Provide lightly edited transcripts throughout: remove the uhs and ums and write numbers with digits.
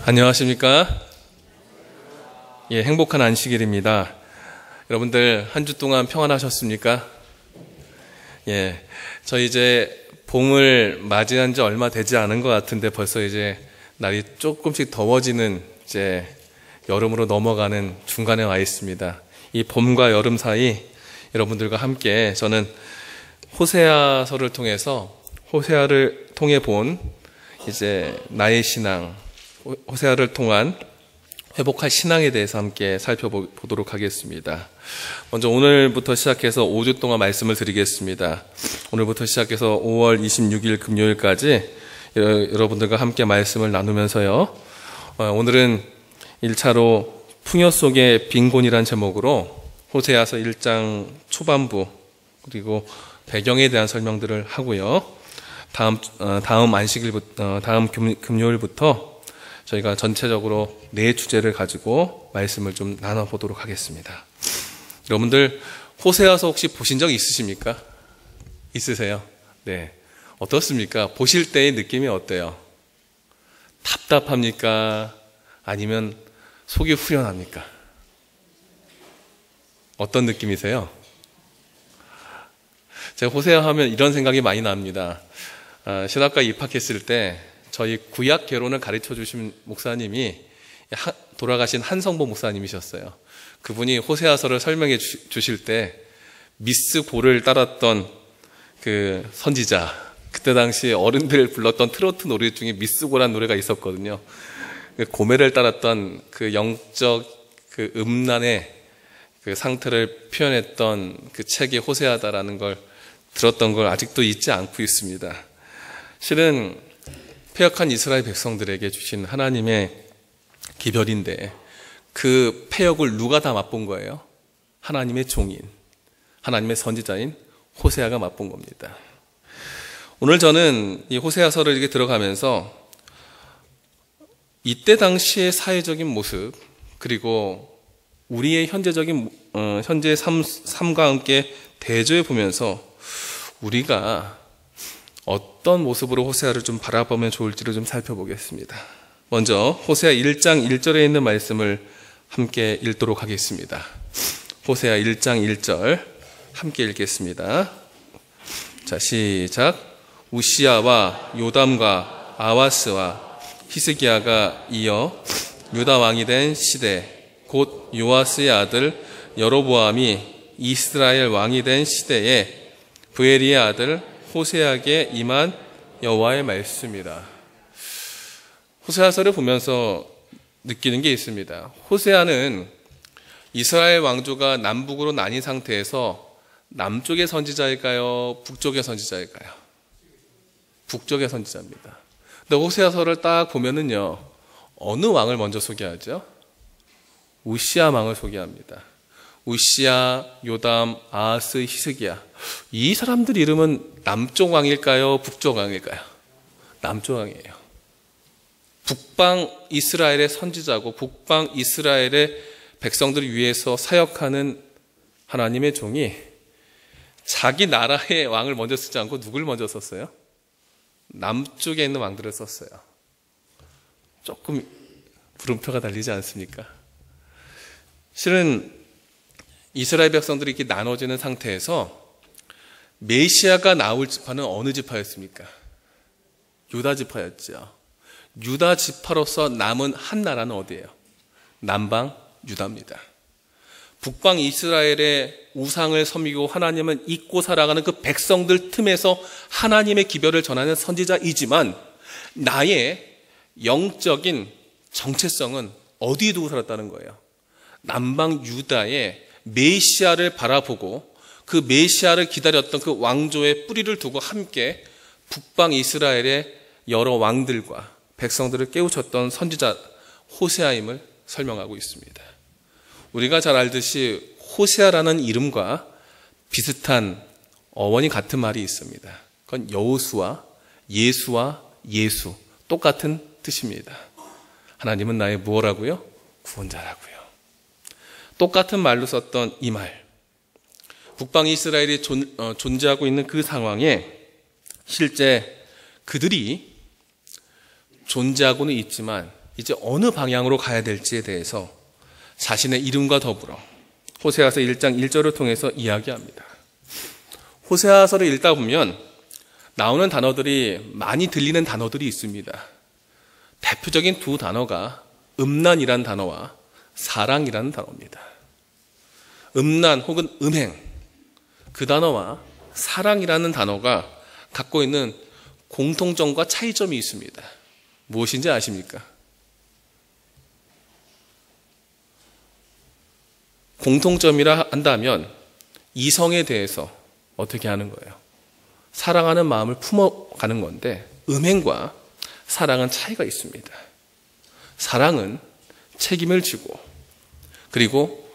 안녕하십니까? 예, 행복한 안식일입니다. 여러분들 한 주 동안 평안하셨습니까? 예, 저 이제 봄을 맞이한 지 얼마 되지 않은 것 같은데 벌써 이제 날이 조금씩 더워지는 이제 여름으로 넘어가는 중간에 와 있습니다. 이 봄과 여름 사이 여러분들과 함께 저는 호세아서를 통해서 호세아를 통해 본 이제 나의 신앙, 호세아를 통한 회복할 신앙에 대해서 함께 살펴보도록 하겠습니다. 먼저 오늘부터 시작해서 5주 동안 말씀을 드리겠습니다. 오늘부터 시작해서 5월 26일 금요일까지 여러분들과 함께 말씀을 나누면서요. 오늘은 1차로 풍요 속의 빈곤이란 제목으로 호세아서 1장 초반부 그리고 배경에 대한 설명들을 하고요. 다음 안식일부터 다음 금요일부터 저희가 전체적으로 네 주제를 가지고 말씀을 좀 나눠보도록 하겠습니다. 여러분들 호세아서 혹시 보신 적 있으십니까? 있으세요? 네. 어떻습니까? 보실 때의 느낌이 어때요? 답답합니까? 아니면 속이 후련합니까? 어떤 느낌이세요? 제가 호세아 하면 이런 생각이 많이 납니다. 신학과에 입학했을 때 저희 구약 개론을 가르쳐 주신 목사님이 돌아가신 한성보 목사님이셨어요. 그분이 호세아서를 설명해 주실 때 미스 고를 따랐던 그 선지자, 그때 당시 어른들 불렀던 트로트 노래 중에 미스 고란 노래가 있었거든요. 고매를 따랐던 그 영적 그 음란의 그 상태를 표현했던 그 책이 호세아다라는 걸 들었던 걸 아직도 잊지 않고 있습니다. 실은 패역한 이스라엘 백성들에게 주신 하나님의 기별인데 그 패역을 누가 다 맛본 거예요? 하나님의 종인, 하나님의 선지자인 호세아가 맛본 겁니다. 오늘 저는 이 호세아서를 이렇게 들어가면서 이때 당시의 사회적인 모습 그리고 우리의 현재적인 현재의 삶과 함께 대조해 보면서 우리가 어떤 모습으로 호세아를 좀 바라보면 좋을지를 좀 살펴보겠습니다. 먼저 호세아 1장 1절에 있는 말씀을 함께 읽도록 하겠습니다. 호세아 1장 1절 함께 읽겠습니다. 자, 시작. 우시야와 요담과 아하스와 히스기야가 이어 유다 왕이 된 시대 곧 요아스의 아들 여로보암이 이스라엘 왕이 된 시대에 브에리의 아들 호세아에게 임한 여호와의 말씀이다. 호세아서를 보면서 느끼는 게 있습니다. 호세아는 이스라엘 왕조가 남북으로 나뉜 상태에서 남쪽의 선지자일까요? 북쪽의 선지자일까요? 북쪽의 선지자입니다. 근데 호세아서를 딱 보면은요, 어느 왕을 먼저 소개하죠? 우시야 왕을 소개합니다. 우시야, 요담, 아하스, 히스기야. 이 사람들 이름은 남쪽 왕일까요? 북쪽 왕일까요? 남쪽 왕이에요. 북방 이스라엘의 선지자고 북방 이스라엘의 백성들을 위해서 사역하는 하나님의 종이 자기 나라의 왕을 먼저 쓰지 않고 누굴 먼저 썼어요? 남쪽에 있는 왕들을 썼어요. 조금 물음표가 달리지 않습니까? 실은 이스라엘 백성들이 이렇게 나눠지는 상태에서 메시아가 나올 지파는 어느 지파였습니까? 유다 지파였죠. 유다 지파로서 남은 한 나라는 어디예요? 남방 유다입니다. 북방 이스라엘의 우상을 섬기고 하나님은 잊고 살아가는 그 백성들 틈에서 하나님의 기별을 전하는 선지자이지만 나의 영적인 정체성은 어디에 두고 살았다는 거예요? 남방 유다의 메시아를 바라보고 그 메시아를 기다렸던 그 왕조의 뿌리를 두고 함께 북방 이스라엘의 여러 왕들과 백성들을 깨우쳤던 선지자 호세아임을 설명하고 있습니다. 우리가 잘 알듯이 호세아라는 이름과 비슷한 어원이 같은 말이 있습니다. 그건 여호수아, 예수와 예수 똑같은 뜻입니다. 하나님은 나의 무엇라고요? 구원자라고요. 똑같은 말로 썼던 이 말, 북방 이스라엘이 존재하고 있는 그 상황에 실제 그들이 존재하고는 있지만 이제 어느 방향으로 가야 될지에 대해서 자신의 이름과 더불어 호세아서 1장 1절을 통해서 이야기합니다. 호세아서를 읽다 보면 나오는 단어들이 많이 들리는 단어들이 있습니다. 대표적인 두 단어가 음란이란 단어와 사랑이라는 단어입니다. 음란 혹은 음행, 그 단어와 사랑이라는 단어가 갖고 있는 공통점과 차이점이 있습니다. 무엇인지 아십니까? 공통점이라 한다면 이성에 대해서 어떻게 하는 거예요? 사랑하는 마음을 품어가는 건데, 음행과 사랑은 차이가 있습니다. 사랑은 책임을 지고 그리고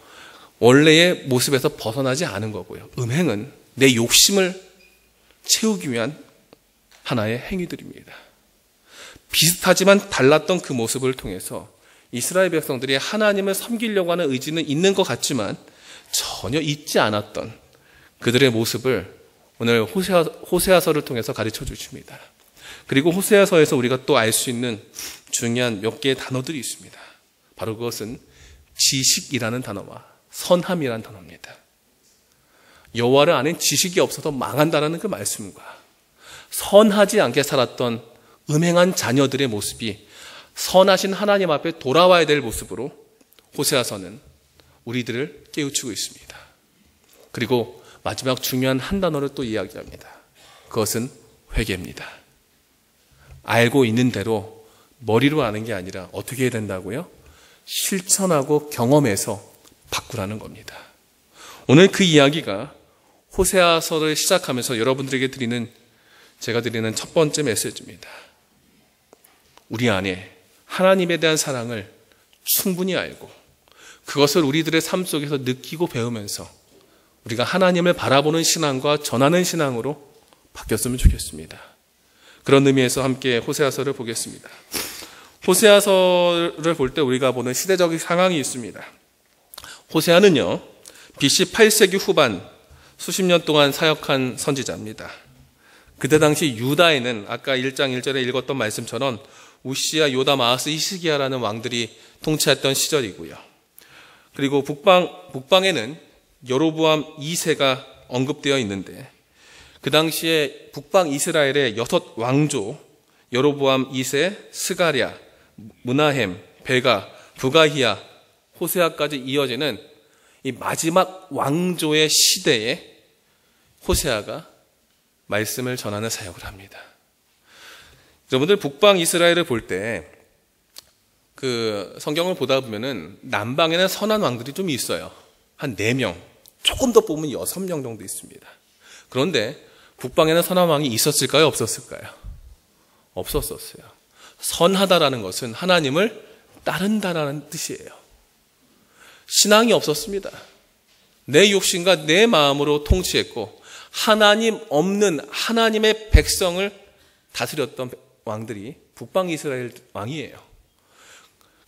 원래의 모습에서 벗어나지 않은 거고요. 음행은 내 욕심을 채우기 위한 하나의 행위들입니다. 비슷하지만 달랐던 그 모습을 통해서 이스라엘 백성들이 하나님을 섬기려고 하는 의지는 있는 것 같지만 전혀 있지 않았던 그들의 모습을 오늘 호세아서를 통해서 가르쳐 주십니다. 그리고 호세아서에서 우리가 또 알 수 있는 중요한 몇 개의 단어들이 있습니다. 바로 그것은 지식이라는 단어와 선함이라는 단어입니다. 여호와를 아는 지식이 없어서 망한다라는 그 말씀과 선하지 않게 살았던 음행한 자녀들의 모습이 선하신 하나님 앞에 돌아와야 될 모습으로 호세아서는 우리들을 깨우치고 있습니다. 그리고 마지막 중요한 한 단어를 또 이야기합니다. 그것은 회개입니다. 알고 있는 대로 머리로 아는 게 아니라 어떻게 해야 된다고요? 실천하고 경험해서 바꾸라는 겁니다. 오늘 그 이야기가 호세아서를 시작하면서 여러분들에게 제가 드리는 첫 번째 메시지입니다. 우리 안에 하나님에 대한 사랑을 충분히 알고 그것을 우리들의 삶 속에서 느끼고 배우면서 우리가 하나님을 바라보는 신앙과 전하는 신앙으로 바뀌었으면 좋겠습니다. 그런 의미에서 함께 호세아서를 보겠습니다. 호세아서를 볼 때 우리가 보는 시대적 상황이 있습니다. 호세아는요, BC 8세기 후반 수십 년 동안 사역한 선지자입니다. 그때 당시 유다에는 아까 1장 1절에 읽었던 말씀처럼 우시야, 요담, 아하스, 히스기야라는 왕들이 통치했던 시절이고요. 그리고 북방에는 여로보암 2세가 언급되어 있는데 그 당시에 북방 이스라엘의 6 왕조 여로보암 2세, 스가랴, 므나헴, 베가, 부가히야, 호세아까지 이어지는 이 마지막 왕조의 시대에 호세아가 말씀을 전하는 사역을 합니다. 여러분들 북방 이스라엘을 볼 때 그 성경을 보다 보면은 남방에는 선한 왕들이 좀 있어요. 한 4명, 조금 더 뽑으면 6명 정도 있습니다. 그런데 북방에는 선한 왕이 있었을까요? 없었을까요? 없었었어요. 선하다라는 것은 하나님을 따른다라는 뜻이에요. 신앙이 없었습니다. 내 욕심과 내 마음으로 통치했고 하나님 없는 하나님의 백성을 다스렸던 왕들이 북방 이스라엘 왕이에요.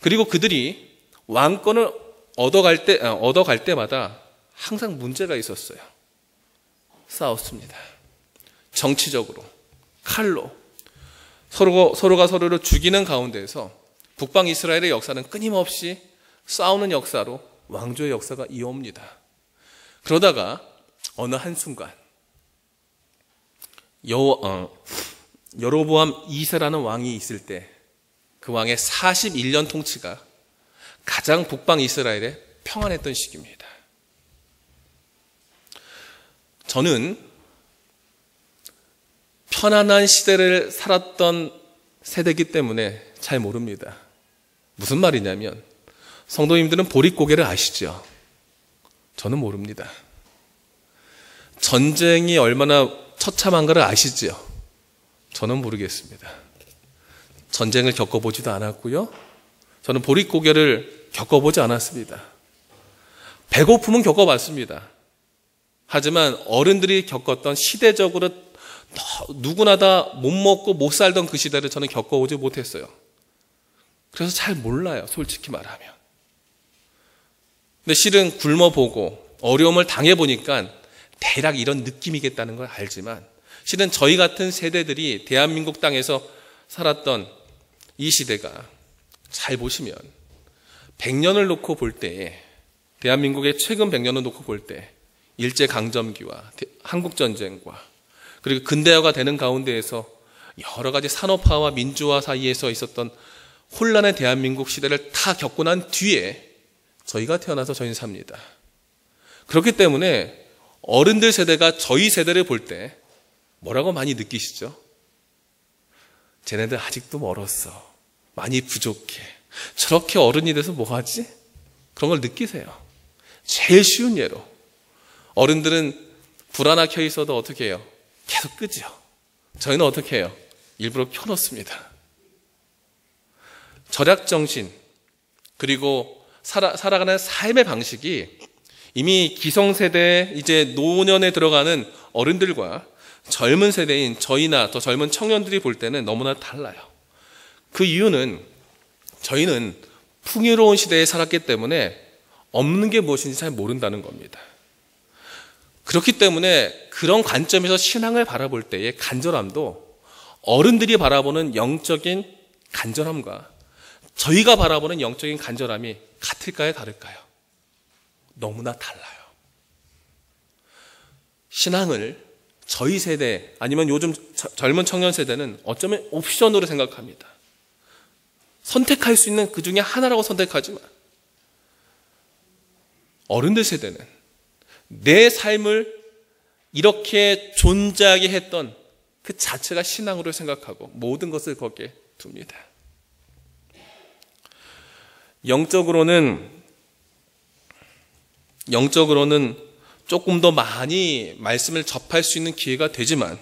그리고 그들이 왕권을 얻어갈 때마다 항상 문제가 있었어요. 싸웠습니다. 정치적으로, 칼로 서로가 서로를 죽이는 가운데에서 북방 이스라엘의 역사는 끊임없이 싸우는 역사로 왕조의 역사가 이어옵니다. 그러다가 어느 한순간 여로보암 2세라는 왕이 있을 때 그 왕의 41년 통치가 가장 북방 이스라엘에 평안했던 시기입니다. 저는 편안한 시대를 살았던 세대이기 때문에 잘 모릅니다. 무슨 말이냐면 성도님들은 보릿고개를 아시죠? 저는 모릅니다. 전쟁이 얼마나 처참한가를 아시죠? 저는 모르겠습니다. 전쟁을 겪어보지도 않았고요. 저는 보릿고개를 겪어보지 않았습니다. 배고픔은 겪어봤습니다. 하지만 어른들이 겪었던 시대적으로 누구나 다 못 먹고 못 살던 그 시대를 저는 겪어오지 못했어요. 그래서 잘 몰라요, 솔직히 말하면. 근데 실은 굶어보고 어려움을 당해보니까 대략 이런 느낌이겠다는 걸 알지만 실은 저희 같은 세대들이 대한민국 땅에서 살았던 이 시대가 잘 보시면 100년을 놓고 볼 때에, 대한민국의 최근 100년을 놓고 볼 때 일제강점기와 한국전쟁과 그리고 근대화가 되는 가운데에서 여러 가지 산업화와 민주화 사이에서 있었던 혼란의 대한민국 시대를 다 겪고 난 뒤에 저희가 태어나서 저희는 삽니다. 그렇기 때문에 어른들 세대가 저희 세대를 볼 때 뭐라고 많이 느끼시죠? 쟤네들 아직도 멀었어. 많이 부족해. 저렇게 어른이 돼서 뭐하지? 그런 걸 느끼세요. 제일 쉬운 예로, 어른들은 불 하나 켜 있어도 어떻게 해요? 계속 끄죠. 저희는 어떻게 해요? 일부러 켜놓습니다. 절약정신, 그리고 살아가는 삶의 방식이 이미 기성세대, 이제 노년에 들어가는 어른들과 젊은 세대인 저희나 더 젊은 청년들이 볼 때는 너무나 달라요. 그 이유는 저희는 풍요로운 시대에 살았기 때문에 없는 게 무엇인지 잘 모른다는 겁니다. 그렇기 때문에 그런 관점에서 신앙을 바라볼 때의 간절함도 어른들이 바라보는 영적인 간절함과 저희가 바라보는 영적인 간절함이 같을까요, 다를까요? 너무나 달라요. 신앙을 저희 세대 아니면 요즘 젊은 청년 세대는 어쩌면 옵션으로 생각합니다. 선택할 수 있는 그 중에 하나라고 선택하지만 어른들 세대는 내 삶을 이렇게 존재하게 했던 그 자체가 신앙으로 생각하고 모든 것을 거기에 둡니다. 영적으로는 조금 더 많이 말씀을 접할 수 있는 기회가 되지만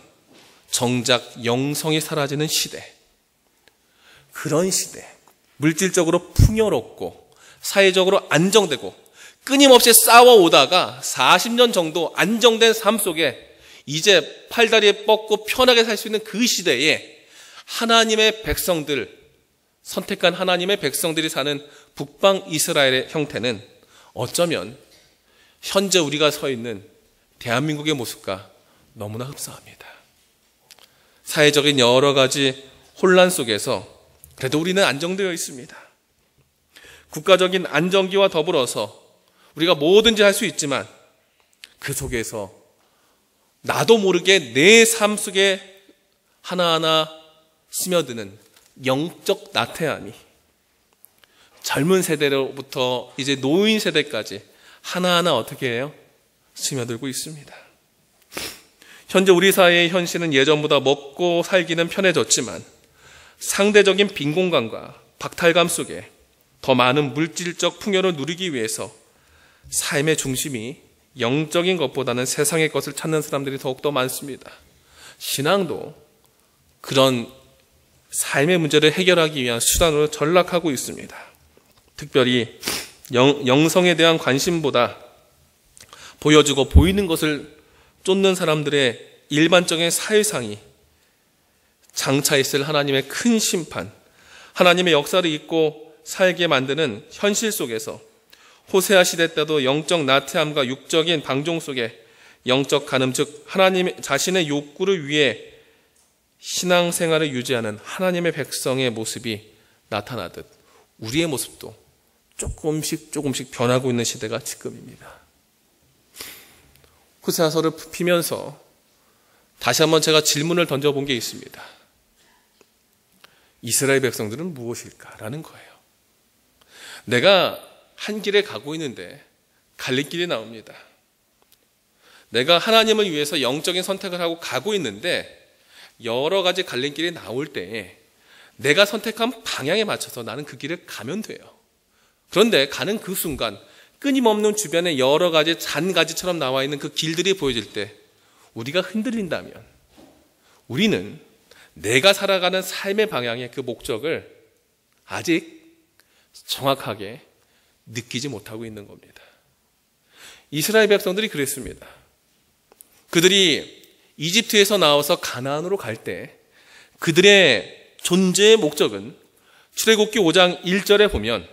정작 영성이 사라지는 시대, 그런 시대, 물질적으로 풍요롭고 사회적으로 안정되고 끊임없이 싸워오다가 40년 정도 안정된 삶 속에 이제 팔다리에 뻗고 편하게 살 수 있는 그 시대에 하나님의 백성들, 선택한 하나님의 백성들이 사는 북방 이스라엘의 형태는 어쩌면 현재 우리가 서 있는 대한민국의 모습과 너무나 흡사합니다. 사회적인 여러 가지 혼란 속에서 그래도 우리는 안정되어 있습니다. 국가적인 안정기와 더불어서 우리가 뭐든지 할 수 있지만 그 속에서 나도 모르게 내 삶 속에 하나하나 스며드는 영적 나태함이 젊은 세대로부터 이제 노인 세대까지 하나하나 어떻게 해요? 스며들고 있습니다. 현재 우리 사회의 현실은 예전보다 먹고 살기는 편해졌지만 상대적인 빈곤감과 박탈감 속에 더 많은 물질적 풍요를 누리기 위해서 삶의 중심이 영적인 것보다는 세상의 것을 찾는 사람들이 더욱더 많습니다. 신앙도 그런 삶의 문제를 해결하기 위한 수단으로 전락하고 있습니다. 특별히 영성에 대한 관심보다 보여주고 보이는 것을 쫓는 사람들의 일반적인 사회상이 장차 있을 하나님의 큰 심판, 하나님의 역사를 잊고 살게 만드는 현실 속에서 호세아 시대 때도 영적 나태함과 육적인 방종 속에 영적 간음, 즉 하나님 자신의 욕구를 위해 신앙생활을 유지하는 하나님의 백성의 모습이 나타나듯 우리의 모습도 조금씩 변하고 있는 시대가 지금입니다. 호세아서를 피면서 다시 한번 제가 질문을 던져본 게 있습니다. 이스라엘 백성들은 무엇일까라는 거예요. 내가 한 길에 가고 있는데 갈림길이 나옵니다. 내가 하나님을 위해서 영적인 선택을 하고 가고 있는데 여러 가지 갈림길이 나올 때에 내가 선택한 방향에 맞춰서 나는 그 길을 가면 돼요. 그런데 가는 그 순간 끊임없는 주변에 여러 가지 잔가지처럼 나와 있는 그 길들이 보여질 때 우리가 흔들린다면 우리는 내가 살아가는 삶의 방향의 그 목적을 아직 정확하게 느끼지 못하고 있는 겁니다. 이스라엘 백성들이 그랬습니다. 그들이 이집트에서 나와서 가나안으로 갈 때 그들의 존재의 목적은 출애굽기 5장 1절에 보면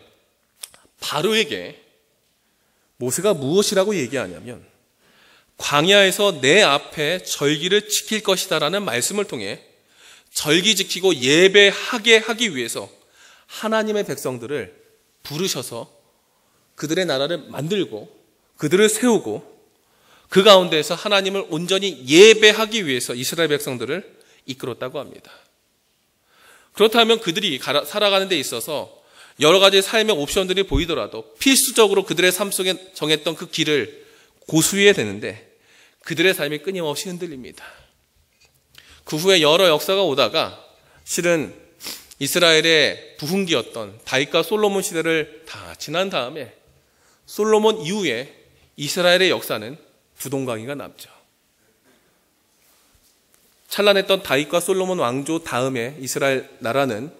바로에게 모세가 무엇이라고 얘기하냐면 광야에서 내 앞에 절기를 지킬 것이다라는 말씀을 통해 절기 지키고 예배하게 하기 위해서 하나님의 백성들을 부르셔서 그들의 나라를 만들고 그들을 세우고 그 가운데에서 하나님을 온전히 예배하기 위해서 이스라엘 백성들을 이끌었다고 합니다. 그렇다면 그들이 살아가는 데 있어서 여러 가지 삶의 옵션들이 보이더라도 필수적으로 그들의 삶 속에 정했던 그 길을 고수해야 되는데 그들의 삶이 끊임없이 흔들립니다. 그 후에 여러 역사가 오다가 실은 이스라엘의 부흥기였던 다윗과 솔로몬 시대를 다 지난 다음에 솔로몬 이후에 이스라엘의 역사는 부동강이가 남죠. 찬란했던 다윗과 솔로몬 왕조 다음에 이스라엘 나라는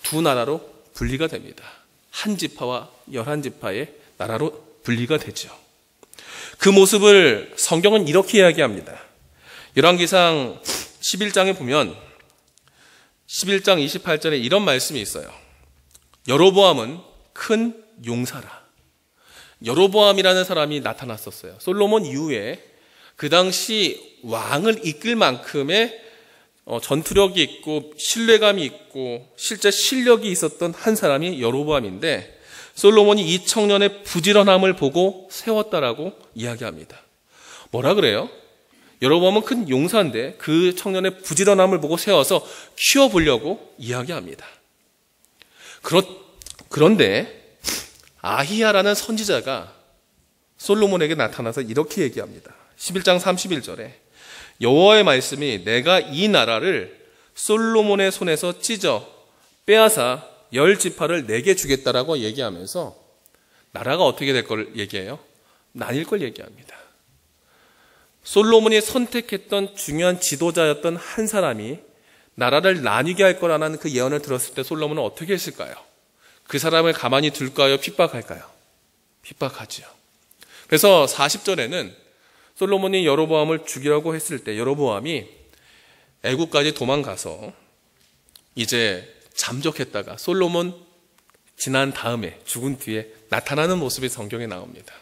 두 나라로 분리가 됩니다. 한 지파와 11지파의 나라로 분리가 되죠. 그 모습을 성경은 이렇게 이야기합니다. 열왕기상 11장에 보면 11장 28절에 이런 말씀이 있어요. 여로보암은 큰 용사라. 여로보암이라는 사람이 나타났었어요. 솔로몬 이후에 그 당시 왕을 이끌 만큼의 전투력이 있고 신뢰감이 있고 실제 실력이 있었던 한 사람이 여로보암인데 솔로몬이 이 청년의 부지런함을 보고 세웠다라고 이야기합니다. 뭐라 그래요? 여로보암은 큰 용사인데 그 청년의 부지런함을 보고 세워서 키워보려고 이야기합니다. 그런데 아히야라는 선지자가 솔로몬에게 나타나서 이렇게 얘기합니다. 11장 31절에 여호와의 말씀이 내가 이 나라를 솔로몬의 손에서 찢어 빼앗아 10지파를 내게 주겠다라고 얘기하면서 나라가 어떻게 될 걸 얘기해요? 나뉠 걸 얘기합니다. 솔로몬이 선택했던 중요한 지도자였던 한 사람이 나라를 나뉘게 할 거라는 그 예언을 들었을 때 솔로몬은 어떻게 했을까요? 그 사람을 가만히 둘까요? 핍박할까요? 핍박하지요. 그래서 40절에는 솔로몬이 여로보암을 죽이라고 했을 때 여로보암이 애국까지 도망가서 이제 잠적했다가 솔로몬 지난 다음에 죽은 뒤에 나타나는 모습이 성경에 나옵니다.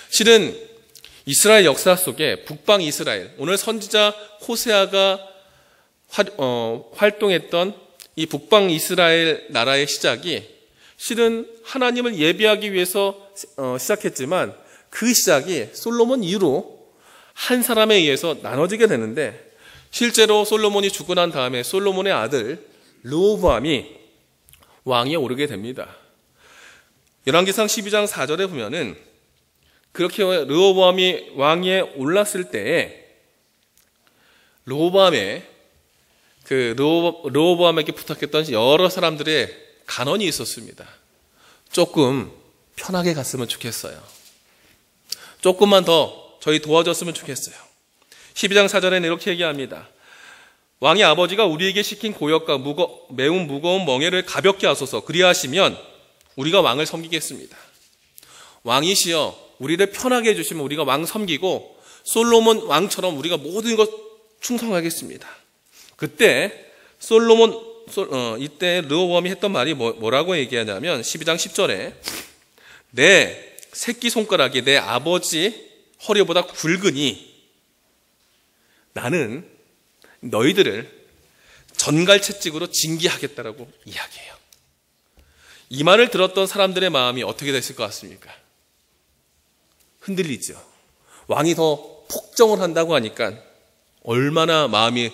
실은 이스라엘 역사 속에 북방 이스라엘, 오늘 선지자 호세아가 활동했던 이 북방 이스라엘 나라의 시작이 실은 하나님을 예배하기 위해서 시작했지만 그 시작이 솔로몬 이후로 한 사람에 의해서 나눠지게 되는데 실제로 솔로몬이 죽고 난 다음에 솔로몬의 아들 르호보암이 왕위에 오르게 됩니다. 열왕기상 12장 4절에 보면은 그렇게 르호보암이 왕위에 올랐을 때에 르호보암에게 부탁했던 여러 사람들의 간언이 있었습니다. 조금 편하게 갔으면 좋겠어요. 조금만 더 저희 도와줬으면 좋겠어요. 12장 4절에는 이렇게 얘기합니다. 왕의 아버지가 우리에게 시킨 고역과 매우 무거운 멍에를 가볍게 하소서. 그리하시면 우리가 왕을 섬기겠습니다. 왕이시여 우리를 편하게 해주시면 우리가 왕 섬기고 솔로몬 왕처럼 우리가 모든 것 충성하겠습니다. 그때 이때 르호보암이 했던 말이 뭐라고 얘기하냐면 12장 10절에 내 새끼손가락이 내 아버지 허리보다 굵으니 나는 너희들을 전갈채찍으로 징계하겠다라고 이야기해요. 이 말을 들었던 사람들의 마음이 어떻게 됐을 것 같습니까? 흔들리죠. 왕이 더 폭정을 한다고 하니까 얼마나 마음이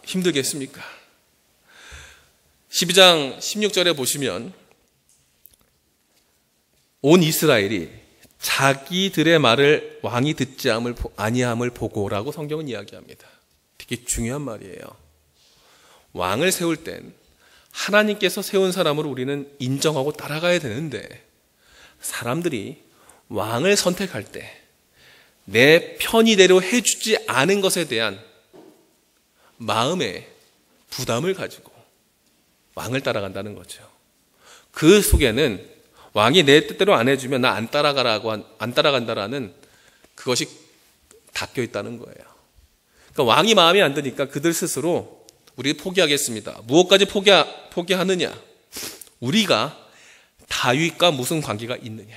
힘들겠습니까? 12장 16절에 보시면 온 이스라엘이 자기들의 말을 왕이 듣지 아니함을 보고라고 성경은 이야기합니다. 되게 중요한 말이에요. 왕을 세울 땐 하나님께서 세운 사람을 우리는 인정하고 따라가야 되는데 사람들이 왕을 선택할 때 내 편의대로 해주지 않은 것에 대한 마음의 부담을 가지고 왕을 따라간다는 거죠. 그 속에는 왕이 내 뜻대로 안 해주면 나 안 따라간다라는 그것이 닦여 있다는 거예요. 그러니까 왕이 마음에 안 드니까 그들 스스로 우리 포기하겠습니다. 무엇까지 포기하느냐? 우리가 다윗과 무슨 관계가 있느냐?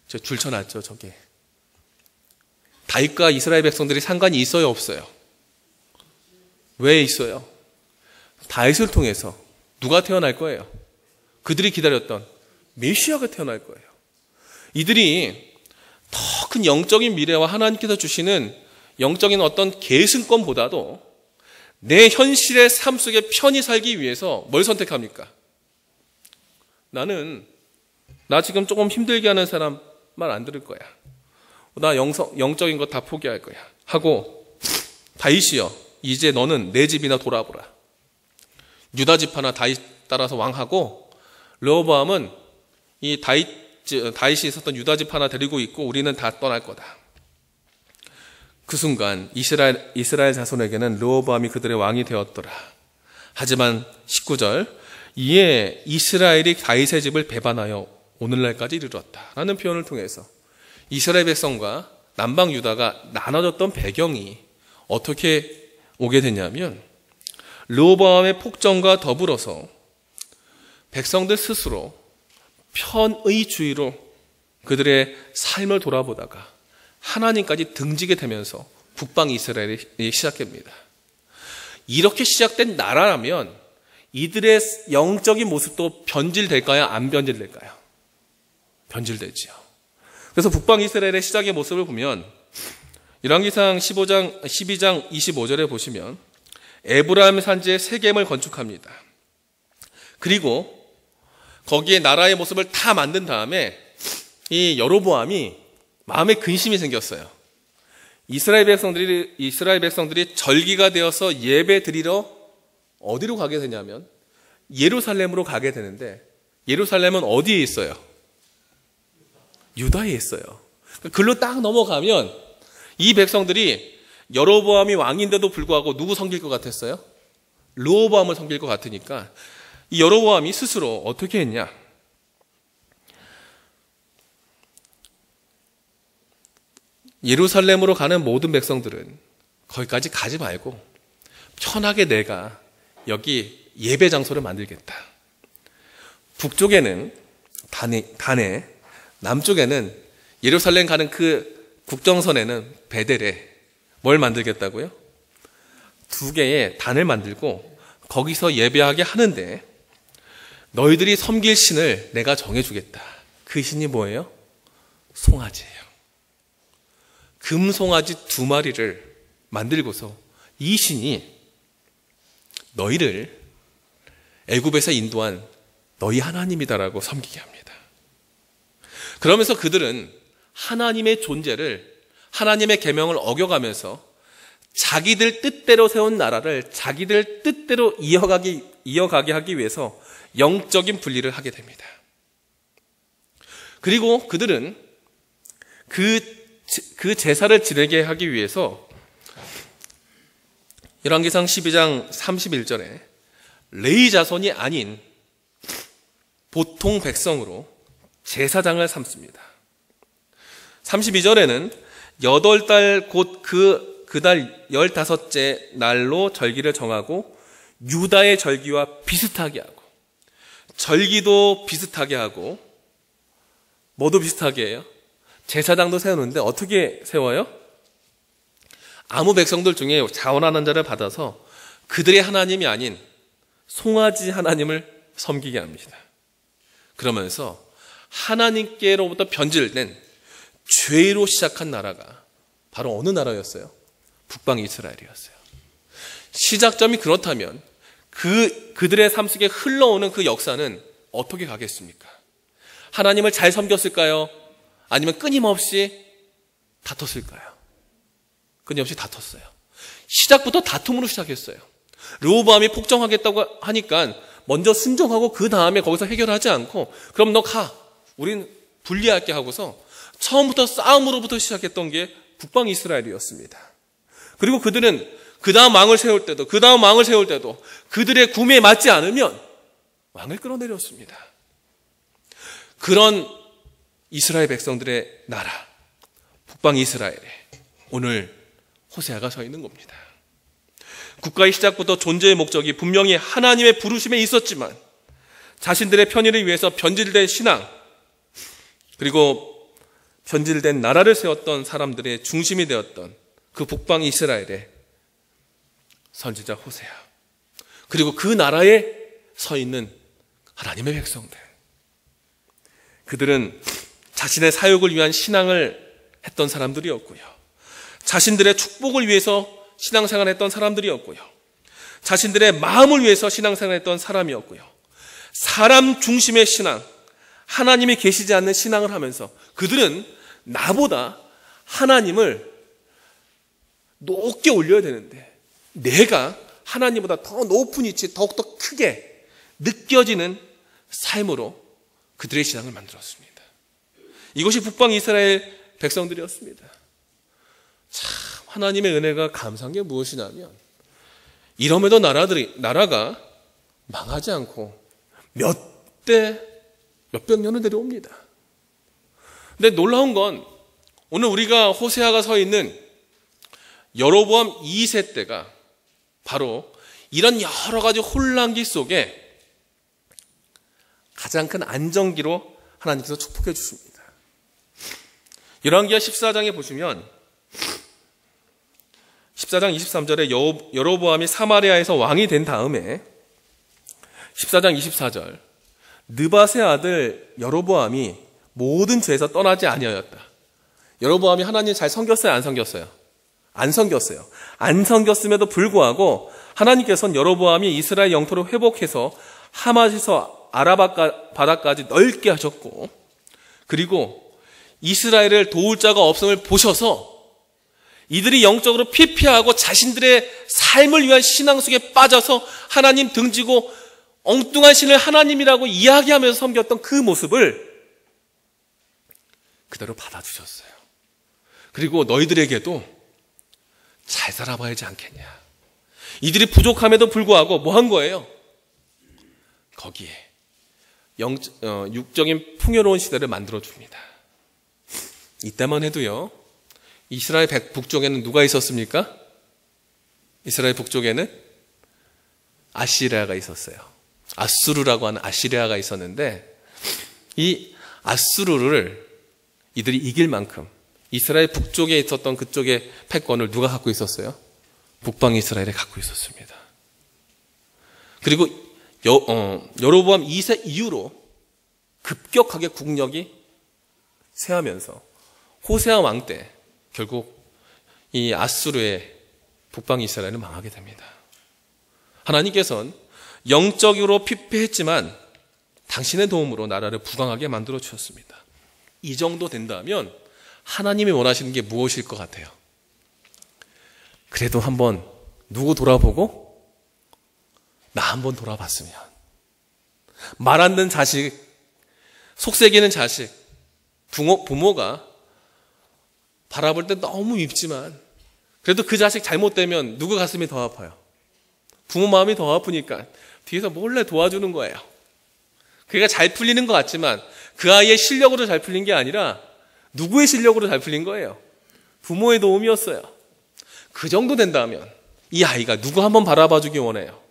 저 줄쳐놨죠, 저게. 다윗과 이스라엘 백성들이 상관이 있어요, 없어요? 왜 있어요? 다윗을 통해서 누가 태어날 거예요? 그들이 기다렸던 메시아가 태어날 거예요. 이들이 더 큰 영적인 미래와 하나님께서 주시는 영적인 어떤 계승권보다도 내 현실의 삶 속에 편히 살기 위해서 뭘 선택합니까? 나 지금 조금 힘들게 하는 사람 말 안 들을 거야. 나 영적인 거 다 포기할 거야. 하고 다윗이여 이제 너는 내 집이나 돌아보라. 유다 집 하나 다윗 따라서 왕하고 르호보암은 이 다윗이 있었던 유다 집 하나 데리고 있고 우리는 다 떠날 거다. 그 순간 이스라엘 자손에게는 르호보암이 그들의 왕이 되었더라. 하지만 19절 이에 이스라엘이 다윗의 집을 배반하여 오늘날까지 이르렀다 라는 표현을 통해서 이스라엘 백성과 남방 유다가 나눠졌던 배경이 어떻게 오게 되냐면 르호보암의 폭정과 더불어서 백성들 스스로 편의주의로 그들의 삶을 돌아보다가 하나님까지 등지게 되면서 북방 이스라엘이 시작됩니다. 이렇게 시작된 나라라면 이들의 영적인 모습도 변질될까요? 안 변질될까요? 변질되지요. 그래서 북방 이스라엘의 시작의 모습을 보면 열왕기상 12장 25절에 보시면 에브라임 산지에 세겜을 건축합니다. 그리고 거기에 나라의 모습을 다 만든 다음에 이 여로보암이 마음에 근심이 생겼어요. 이스라엘 백성들이 절기가 되어서 예배 드리러 어디로 가게 되냐면 예루살렘으로 가게 되는데 예루살렘은 어디에 있어요? 유다에 있어요. 글로 딱 넘어가면 이 백성들이 여로보암이 왕인데도 불구하고 누구 섬길 것 같았어요? 르호보암을 섬길 것 같으니까 이 여로보암이 스스로 어떻게 했냐? 예루살렘으로 가는 모든 백성들은 거기까지 가지 말고 편하게 내가 여기 예배 장소를 만들겠다. 북쪽에는 단에, 남쪽에는 예루살렘 가는 그 국정선에는 베델에 뭘 만들겠다고요? 2개의 단을 만들고 거기서 예배하게 하는데 너희들이 섬길 신을 내가 정해주겠다. 그 신이 뭐예요? 송아지예요. 금송아지 2마리를 만들고서 이 신이 너희를 애굽에서 인도한 너희 하나님이다라고 섬기게 합니다. 그러면서 그들은 하나님의 존재를 하나님의 계명을 어겨가면서 자기들 뜻대로 세운 나라를 자기들 뜻대로 이어가게 하기 위해서 영적인 분리를 하게 됩니다. 그리고 그들은 그 제사를 지내게 하기 위해서 열왕기상 12장 31절에 레위 자손이 아닌 보통 백성으로 제사장을 삼습니다. 32절에는 8달 곧 그달 15째 날로 절기를 정하고 유다의 절기와 비슷하게 하고 절기도 비슷하게 하고 뭐도 비슷하게 해요? 제사장도 세우는데 어떻게 세워요? 아무 백성들 중에 자원하는 자를 받아서 그들의 하나님이 아닌 송아지 하나님을 섬기게 합니다. 그러면서 하나님께로부터 변질된 죄로 시작한 나라가 바로 어느 나라였어요? 북방 이스라엘이었어요. 시작점이 그렇다면 그들의 삶 속에 흘러오는 그 역사는 어떻게 가겠습니까? 하나님을 잘 섬겼을까요? 아니면 끊임없이 다퉜을까요? 끊임없이 다퉜어요. 시작부터 다툼으로 시작했어요. 르호보암이 폭정하겠다고 하니까 먼저 순종하고 그 다음에 거기서 해결하지 않고 그럼 너 가. 우린 분리할게 하고서 처음부터 싸움으로부터 시작했던 게 북방 이스라엘이었습니다. 그리고 그들은 그 다음 왕을 세울 때도 그들의 구매에 맞지 않으면 왕을 끌어내렸습니다. 그런 이스라엘 백성들의 나라 북방 이스라엘에 오늘 호세아가 서 있는 겁니다. 국가의 시작부터 존재의 목적이 분명히 하나님의 부르심에 있었지만 자신들의 편의를 위해서 변질된 신앙 그리고 변질된 나라를 세웠던 사람들의 중심이 되었던 그 북방 이스라엘의 선지자 호세아 그리고 그 나라의 서 있는 하나님의 백성들. 그들은 자신의 사역을 위한 신앙을 했던 사람들이었고요. 자신들의 축복을 위해서 신앙생활을 했던 사람들이었고요. 자신들의 마음을 위해서 신앙생활을 했던 사람이었고요. 사람 중심의 신앙, 하나님이 계시지 않는 신앙을 하면서 그들은 나보다 하나님을 높게 올려야 되는데 내가 하나님보다 더 높은 위치에 더욱더 크게 느껴지는 삶으로 그들의 신앙을 만들었습니다. 이것이 북방 이스라엘 백성들이었습니다. 참 하나님의 은혜가 감사한 게 무엇이냐면 이럼에도 나라가 망하지 않고 몇백 년을 내려옵니다. 근데 놀라운 건 오늘 우리가 호세아가 서 있는 여로보암 2세 때가 바로 이런 여러 가지 혼란기 속에 가장 큰 안정기로 하나님께서 축복해 주십니다. 열왕기하 14장에 보시면 14장 23절에 여로보암이 사마리아에서 왕이 된 다음에 14장 24절 느밧의 아들 여로보암이 모든 죄에서 떠나지 아니하였다. 여로보암이 하나님 잘 섬겼어요? 안 섬겼어요? 안 섬겼어요. 안 섬겼음에도 불구하고 하나님께서는 여로보암이 이스라엘 영토를 회복해서 하맛에서 아라바 바다까지 넓게 하셨고 그리고 이스라엘을 도울 자가 없음을 보셔서 이들이 영적으로 피폐하고 자신들의 삶을 위한 신앙 속에 빠져서 하나님 등지고 엉뚱한 신을 하나님이라고 이야기하면서 섬겼던 그 모습을 그대로 받아주셨어요. 그리고 너희들에게도 잘 살아봐야지 않겠냐. 이들이 부족함에도 불구하고 뭐 한 거예요? 거기에 육적인 풍요로운 시대를 만들어줍니다. 이때만 해도요. 이스라엘 북쪽에는 누가 있었습니까? 이스라엘 북쪽에는 아시리아가 있었어요. 아수르라고 하는 아시리아가 있었는데 이 아수르를 이들이 이길 만큼 이스라엘 북쪽에 있었던 그쪽의 패권을 누가 갖고 있었어요? 북방 이스라엘이 갖고 있었습니다. 그리고 여로보암 2세 이후로 급격하게 국력이 쇠하면서 호세아 왕 때 결국 이 아수르의 북방 이스라엘은 망하게 됩니다. 하나님께서는 영적으로 피폐했지만 당신의 도움으로 나라를 부강하게 만들어 주셨습니다. 이 정도 된다면 하나님이 원하시는 게 무엇일 것 같아요? 그래도 한번 누구 돌아보고 나 한번 돌아봤으면 말 안 듣는 자식, 속삭이는 자식, 부모가 바라볼 때 너무 밉지만 그래도 그 자식 잘못되면 누구 가슴이 더 아파요? 부모 마음이 더 아프니까 뒤에서 몰래 도와주는 거예요. 그가 잘 풀리는 것 같지만 그 아이의 실력으로 잘 풀린 게 아니라 누구의 실력으로 잘 풀린 거예요? 부모의 도움이었어요. 그 정도 된다면 이 아이가 누구 한번 바라봐 주기 원해요.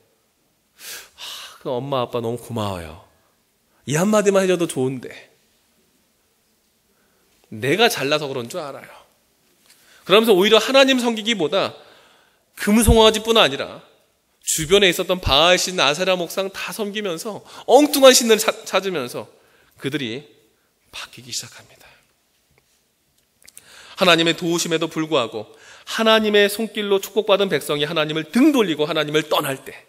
그 엄마 아빠 너무 고마워요. 이 한마디만 해줘도 좋은데 내가 잘나서 그런 줄 알아요. 그러면서 오히려 하나님 섬기기보다 금송아지뿐 아니라 주변에 있었던 바알신, 아세라 목상 다 섬기면서 엉뚱한 신을 찾으면서 그들이 바뀌기 시작합니다. 하나님의 도우심에도 불구하고 하나님의 손길로 축복받은 백성이 하나님을 등 돌리고 하나님을 떠날 때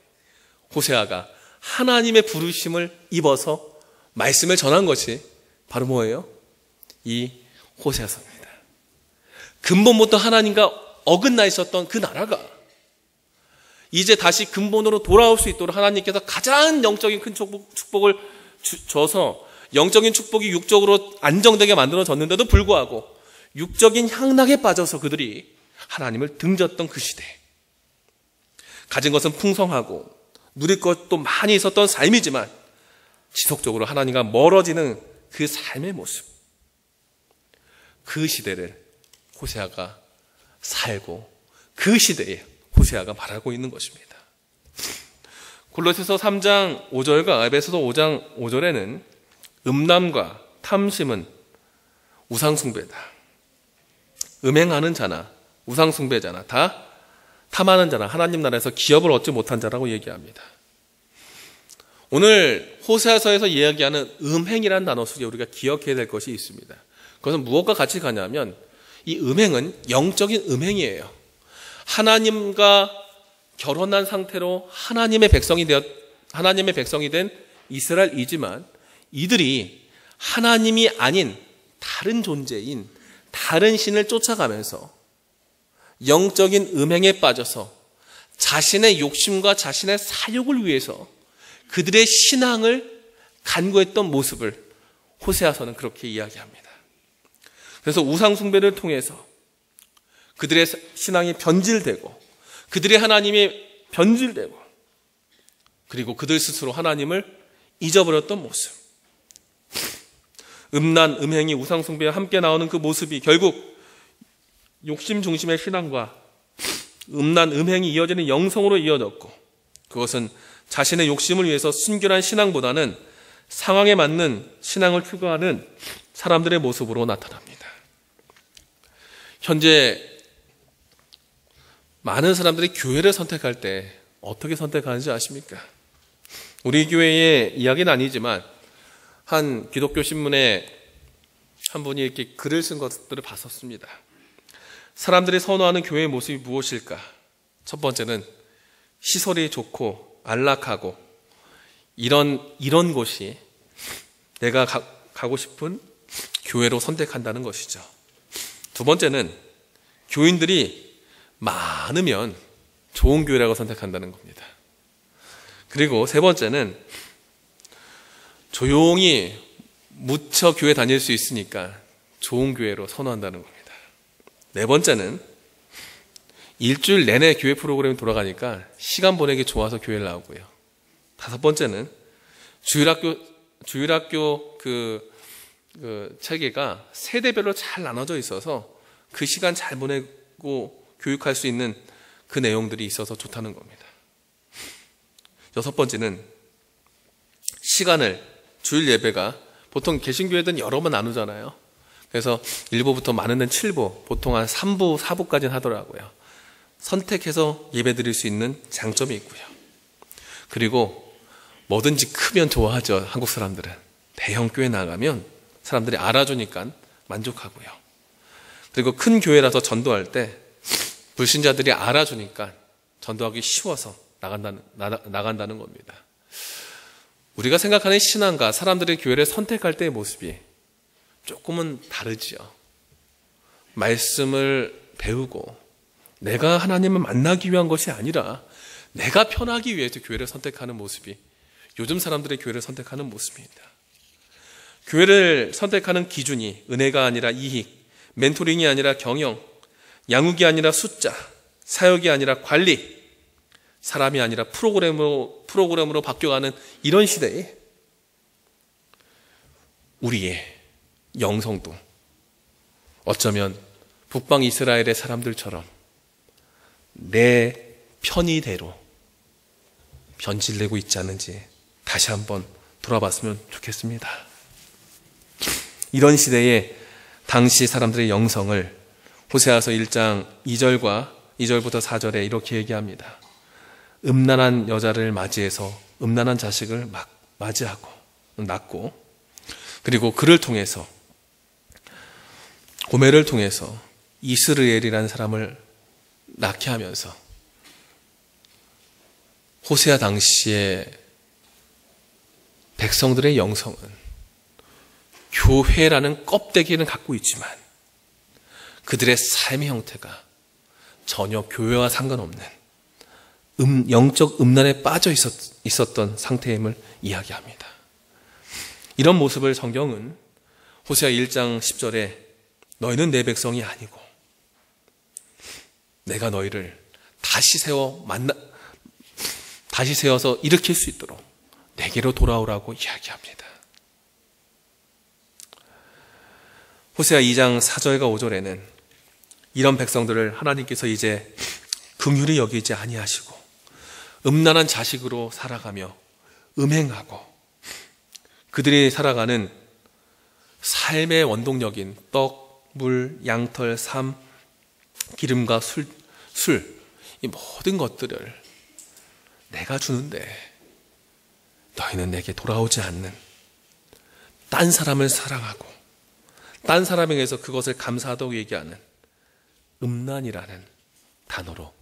호세아가 하나님의 부르심을 입어서 말씀을 전한 것이 바로 뭐예요? 이 호세아서입니다. 근본부터 하나님과 어긋나 있었던 그 나라가 이제 다시 근본으로 돌아올 수 있도록 하나님께서 가장 영적인 큰 축복을 줘서 영적인 축복이 육적으로 안정되게 만들어졌는데도 불구하고 육적인 향락에 빠져서 그들이 하나님을 등졌던 그 시대. 가진 것은 풍성하고 누릴 것도 많이 있었던 삶이지만 지속적으로 하나님과 멀어지는 그 삶의 모습. 그 시대를 호세아가 살고 그 시대에 호세아가 말하고 있는 것입니다. 골로새서 3장 5절과 에베소서 5장 5절에는 음란과 탐심은 우상숭배다. 음행하는 자나 우상숭배자나 다 탐하는 자나 하나님 나라에서 기업을 얻지 못한 자라고 얘기합니다. 오늘 호세아서에서 이야기하는 음행이라는 단어 속에 우리가 기억해야 될 것이 있습니다. 그것은 무엇과 같이 가냐면 이 음행은 영적인 음행이에요. 하나님과 결혼한 상태로 하나님의 백성이 된 이스라엘이지만 이들이 하나님이 아닌 다른 존재인 다른 신을 쫓아가면서 영적인 음행에 빠져서 자신의 욕심과 자신의 사욕을 위해서 그들의 신앙을 간구했던 모습을 호세아서는 그렇게 이야기합니다. 그래서 우상 숭배를 통해서 그들의 신앙이 변질되고 그들의 하나님이 변질되고 그리고 그들 스스로 하나님을 잊어버렸던 모습, 음란, 음행이 우상 숭배와 함께 나오는 그 모습이 결국 욕심 중심의 신앙과 음란, 음행이 이어지는 영성으로 이어졌고 그것은 자신의 욕심을 위해서 순결한 신앙보다는 상황에 맞는 신앙을 추구하는 사람들의 모습으로 나타납니다. 현재 많은 사람들이 교회를 선택할 때 어떻게 선택하는지 아십니까? 우리 교회의 이야기는 아니지만 한 기독교 신문에 한 분이 이렇게 글을 쓴 것들을 봤었습니다. 사람들이 선호하는 교회의 모습이 무엇일까? 첫 번째는 시설이 좋고 안락하고 이런 곳이 내가 가고 싶은 교회로 선택한다는 것이죠. 두 번째는 교인들이 많으면 좋은 교회라고 선택한다는 겁니다. 그리고 세 번째는 조용히 무쳐 교회 다닐 수 있으니까 좋은 교회로 선호한다는 겁니다. 네 번째는 일주일 내내 교회 프로그램이 돌아가니까 시간 보내기 좋아서 교회를 나오고요. 다섯 번째는 주일학교 그 체계가 세대별로 잘 나눠져 있어서 그 시간 잘 보내고 교육할 수 있는 그 내용들이 있어서 좋다는 겁니다. 여섯 번째는 시간을 주일 예배가 보통 개신교회들은 여러 번 나누잖아요. 그래서 1부부터 많은 데는 7부, 보통 한 3부, 4부까지는 하더라고요. 선택해서 예배 드릴 수 있는 장점이 있고요. 그리고 뭐든지 크면 좋아하죠. 한국 사람들은. 대형 교회 나가면 사람들이 알아주니까 만족하고요. 그리고 큰 교회라서 전도할 때 불신자들이 알아주니까 전도하기 쉬워서 나간다는 겁니다. 우리가 생각하는 신앙과 사람들의 교회를 선택할 때의 모습이 조금은 다르지요. 말씀을 배우고 내가 하나님을 만나기 위한 것이 아니라 내가 편하기 위해서 교회를 선택하는 모습이 요즘 사람들의 교회를 선택하는 모습입니다. 교회를 선택하는 기준이 은혜가 아니라 이익, 멘토링이 아니라 경영, 양육이 아니라 숫자, 사역이 아니라 관리, 사람이 아니라 프로그램으로 바뀌어가는 이런 시대에 우리의 영성도 어쩌면 북방 이스라엘의 사람들처럼 내 편의대로 변질되고 있지 않은지 다시 한번 돌아봤으면 좋겠습니다. 이런 시대에 당시 사람들의 영성을 호세아서 1장 2절부터 4절에 이렇게 얘기합니다. 음란한 여자를 맞이해서 음란한 자식을 맞이하고 낳고 그리고 그를 통해서 고멜을 통해서 이스르엘이라는 사람을 낳게 하면서 호세아 당시의 백성들의 영성은 교회라는 껍데기는 갖고 있지만 그들의 삶의 형태가 전혀 교회와 상관없는 영적 음란에 빠져 있었던 상태임을 이야기합니다. 이런 모습을 성경은 호세아 1장 10절에 너희는 내 백성이 아니고 내가 너희를 다시 세워서 일으킬 수 있도록 내게로 돌아오라고 이야기합니다. 호세아 2장 4절과 5절에는 이런 백성들을 하나님께서 이제 긍휼히 여기지 아니하시고 음란한 자식으로 살아가며 음행하고 그들이 살아가는 삶의 원동력인 떡, 물, 양털, 삶, 기름과 술, 이 모든 것들을 내가 주는데 너희는 내게 돌아오지 않는 딴 사람을 사랑하고 딴 사람에 의해서 그것을 감사하다고 얘기하는 음란이라는 단어로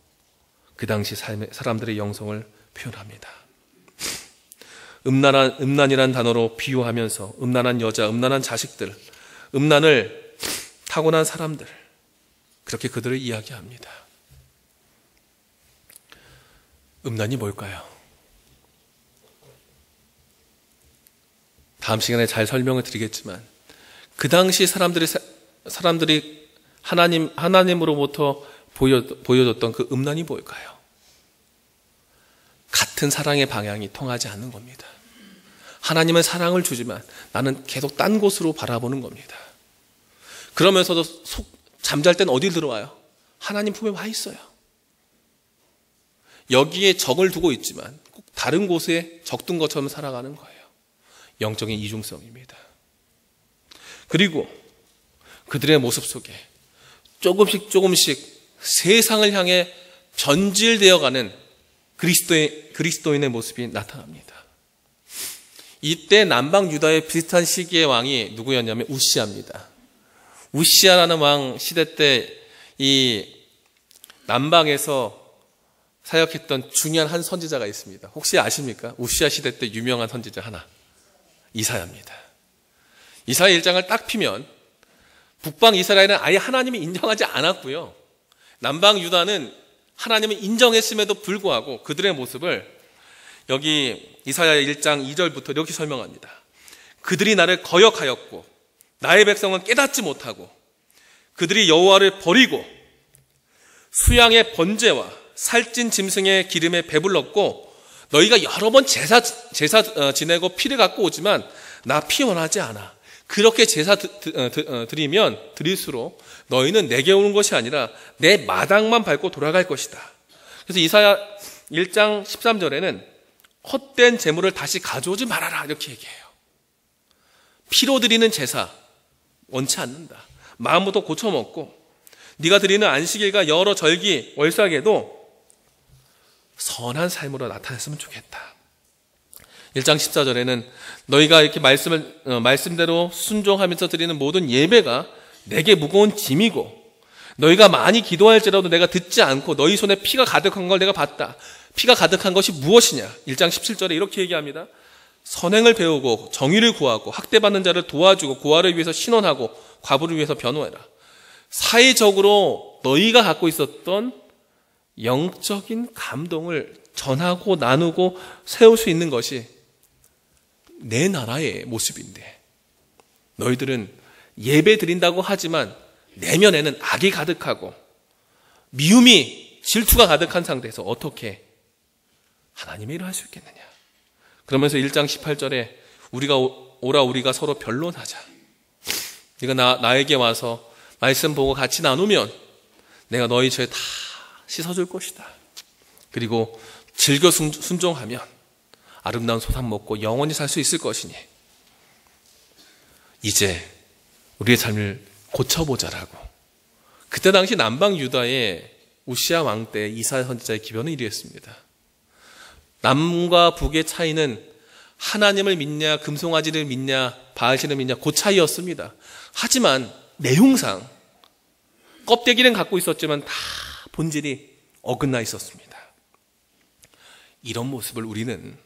그 당시 사람들의 영성을 표현합니다. 음란이란 단어로 비유하면서 음란한 여자, 음란한 자식들, 음란을 타고난 사람들, 그렇게 그들을 이야기합니다. 음란이 뭘까요? 다음 시간에 잘 설명을 드리겠지만 그 당시 사람들이 하나님으로부터 보여줬던 그 음란이 뭘까요? 같은 사랑의 방향이 통하지 않는 겁니다. 하나님은 사랑을 주지만 나는 계속 딴 곳으로 바라보는 겁니다. 그러면서도 잠잘 땐 어딜 들어와요? 하나님 품에 와 있어요. 여기에 적을 두고 있지만 꼭 다른 곳에 적둔 것처럼 살아가는 거예요. 영적인 이중성입니다. 그리고 그들의 모습 속에 조금씩 세상을 향해 변질되어가는 그리스도인의 모습이 나타납니다. 이때 남방 유다의 비슷한 시기의 왕이 누구였냐면 우시아입니다. 우시아라는 왕 시대 때 이 남방에서 사역했던 중요한 한 선지자가 있습니다. 혹시 아십니까? 우시아 시대 때 유명한 선지자 하나, 이사야입니다. 이사야 1장을 딱 피면 북방 이스라엘은 아예 하나님이 인정하지 않았고요. 남방 유다는 하나님을 인정했음에도 불구하고 그들의 모습을 여기 이사야 1장 2절부터 이렇게 설명합니다. 그들이 나를 거역하였고 나의 백성은 깨닫지 못하고 그들이 여호와를 버리고 수양의 번제와 살찐 짐승의 기름에 배불렀고 너희가 여러 번 제사 지내고 피를 갖고 오지만 나 피 원하지 않아. 그렇게 제사 드리면 드릴수록 너희는 내게 오는 것이 아니라 내 마당만 밟고 돌아갈 것이다. 그래서 이사야 1장 13절에는 헛된 재물을 다시 가져오지 말아라 이렇게 얘기해요. 피로 드리는 제사 원치 않는다. 마음부터 고쳐먹고 네가 드리는 안식일과 여러 절기 월삭에도 선한 삶으로 나타냈으면 좋겠다. 1장 14절에는 너희가 이렇게 말씀대로 순종하면서 드리는 모든 예배가 내게 무거운 짐이고 너희가 많이 기도할지라도 내가 듣지 않고 너희 손에 피가 가득한 걸 내가 봤다. 피가 가득한 것이 무엇이냐? 1장 17절에 이렇게 얘기합니다. 선행을 배우고 정의를 구하고 학대받는 자를 도와주고 고아를 위해서 신원하고 과부를 위해서 변호해라. 사회적으로 너희가 갖고 있었던 영적인 감동을 전하고 나누고 세울 수 있는 것이 내 나라의 모습인데 너희들은 예배 드린다고 하지만 내면에는 악이 가득하고 미움이 질투가 가득한 상태에서 어떻게 하나님의 일을 할 수 있겠느냐. 그러면서 1장 18절에 우리가 서로 변론하자. 네가 나에게 와서 말씀 보고 같이 나누면 내가 너희 죄 다 씻어줄 것이다. 그리고 즐겨 순종하면 아름다운 소산 먹고 영원히 살 수 있을 것이니 이제 우리의 삶을 고쳐보자라고. 그때 당시 남방 유다의 우시아 왕 때 이사야 선지자의 기변은 이랬습니다. 남과 북의 차이는 하나님을 믿냐 금송아지를 믿냐 바알신을 믿냐 그 차이였습니다. 하지만 내용상 껍데기는 갖고 있었지만 다 본질이 어긋나 있었습니다. 이런 모습을 우리는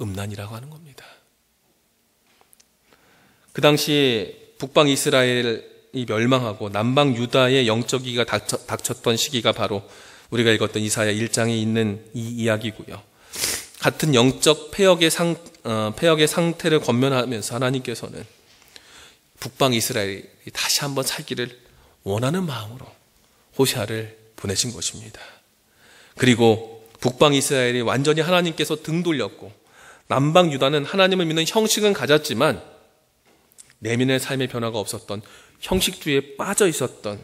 음란이라고 하는 겁니다. 그 당시 북방 이스라엘이 멸망하고 남방 유다의 영적 위기가 닥쳤던 시기가 바로 우리가 읽었던 이사야 1장에 있는 이 이야기고요. 같은 영적 폐역의 상태를 권면하면서 하나님께서는 북방 이스라엘이 다시 한번 살기를 원하는 마음으로 호시아를 보내신 것입니다. 그리고 북방 이스라엘이 완전히 하나님께서 등 돌렸고 남방 유다는 하나님을 믿는 형식은 가졌지만 내면의 삶의 변화가 없었던 형식주의에 빠져 있었던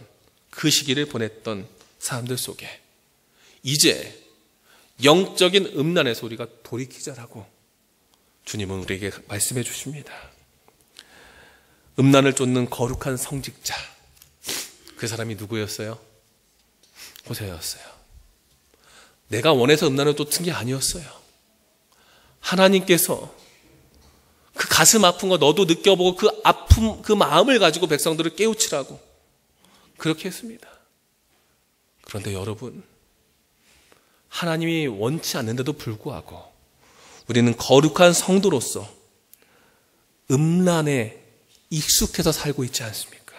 그 시기를 보냈던 사람들 속에 이제 영적인 음란에서 우리가 돌이키자라고 주님은 우리에게 말씀해 주십니다. 음란을 쫓는 거룩한 성직자, 그 사람이 누구였어요? 호세아였어요. 내가 원해서 음란을 쫓은 게 아니었어요. 하나님께서 그 가슴 아픈 거 너도 느껴보고 그 아픔, 그 마음을 가지고 백성들을 깨우치라고 그렇게 했습니다. 그런데 여러분, 하나님이 원치 않는데도 불구하고 우리는 거룩한 성도로서 음란에 익숙해서 살고 있지 않습니까?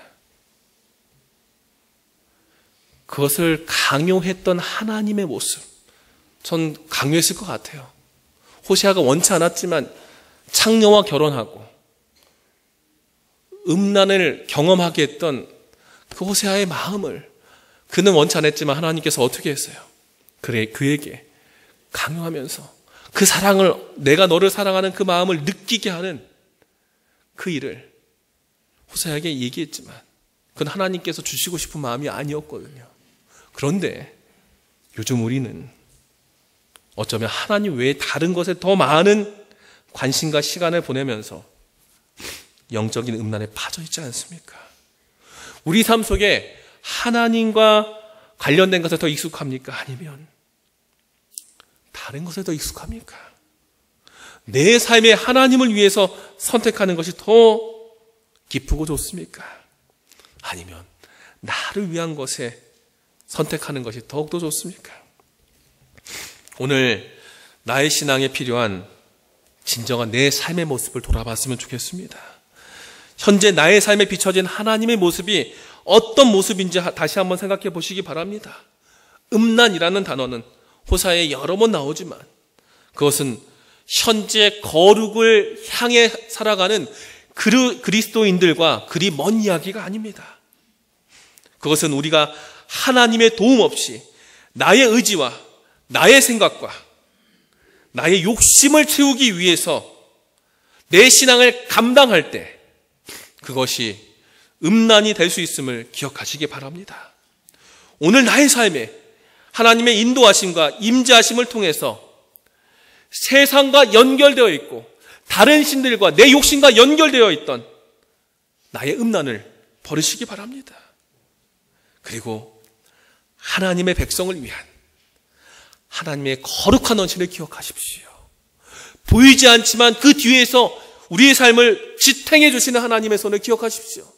그것을 강요했던 하나님의 모습, 전 강요했을 것 같아요. 호세아가 원치 않았지만 창녀와 결혼하고 음란을 경험하게 했던 그 호세아의 마음을 그는 원치 않았지만 하나님께서 어떻게 했어요? 그래, 그에게 강요하면서 그 사랑을, 내가 너를 사랑하는 그 마음을 느끼게 하는 그 일을 호세아에게 얘기했지만 그건 하나님께서 주시고 싶은 마음이 아니었거든요. 그런데 요즘 우리는 어쩌면 하나님 외에 다른 것에 더 많은 관심과 시간을 보내면서 영적인 음란에 빠져 있지 않습니까? 우리 삶 속에 하나님과 관련된 것에 더 익숙합니까? 아니면 다른 것에 더 익숙합니까? 내 삶에 하나님을 위해서 선택하는 것이 더 기쁘고 좋습니까? 아니면 나를 위한 것에 선택하는 것이 더욱더 좋습니까? 오늘 나의 신앙에 필요한 진정한 내 삶의 모습을 돌아봤으면 좋겠습니다. 현재 나의 삶에 비춰진 하나님의 모습이 어떤 모습인지 다시 한번 생각해 보시기 바랍니다. 음란이라는 단어는 호사에 여러 번 나오지만 그것은 현재 거룩을 향해 살아가는 그리스도인들과 그리 먼 이야기가 아닙니다. 그것은 우리가 하나님의 도움 없이 나의 의지와 나의 생각과 나의 욕심을 채우기 위해서 내 신앙을 감당할 때 그것이 음란이 될 수 있음을 기억하시기 바랍니다. 오늘 나의 삶에 하나님의 인도하심과 임재하심을 통해서 세상과 연결되어 있고 다른 신들과 내 욕심과 연결되어 있던 나의 음란을 버리시기 바랍니다. 그리고 하나님의 백성을 위한 하나님의 거룩한 원칙을 기억하십시오. 보이지 않지만 그 뒤에서 우리의 삶을 지탱해 주시는 하나님의 손을 기억하십시오.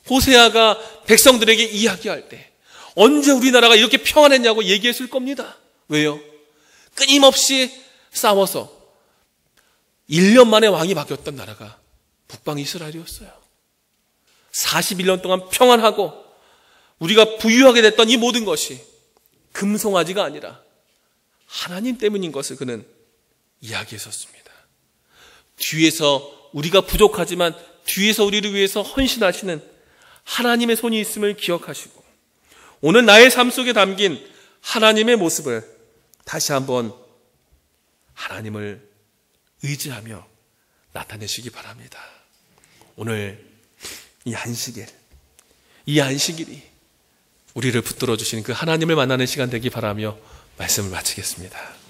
호세아가 백성들에게 이야기할 때 언제 우리나라가 이렇게 평안했냐고 얘기했을 겁니다. 왜요? 끊임없이 싸워서 1년 만에 왕이 바뀌었던 나라가 북방 이스라엘이었어요. 41년 동안 평안하고 우리가 부유하게 됐던 이 모든 것이 금송아지가 아니라 하나님 때문인 것을 그는 이야기했었습니다. 뒤에서 우리가 부족하지만 뒤에서 우리를 위해서 헌신하시는 하나님의 손이 있음을 기억하시고 오늘 나의 삶 속에 담긴 하나님의 모습을 다시 한번 하나님을 의지하며 나타내시기 바랍니다. 오늘 이 안식일이 우리를 붙들어 주시는 그 하나님을 만나는 시간 되기 바라며 말씀을 마치겠습니다.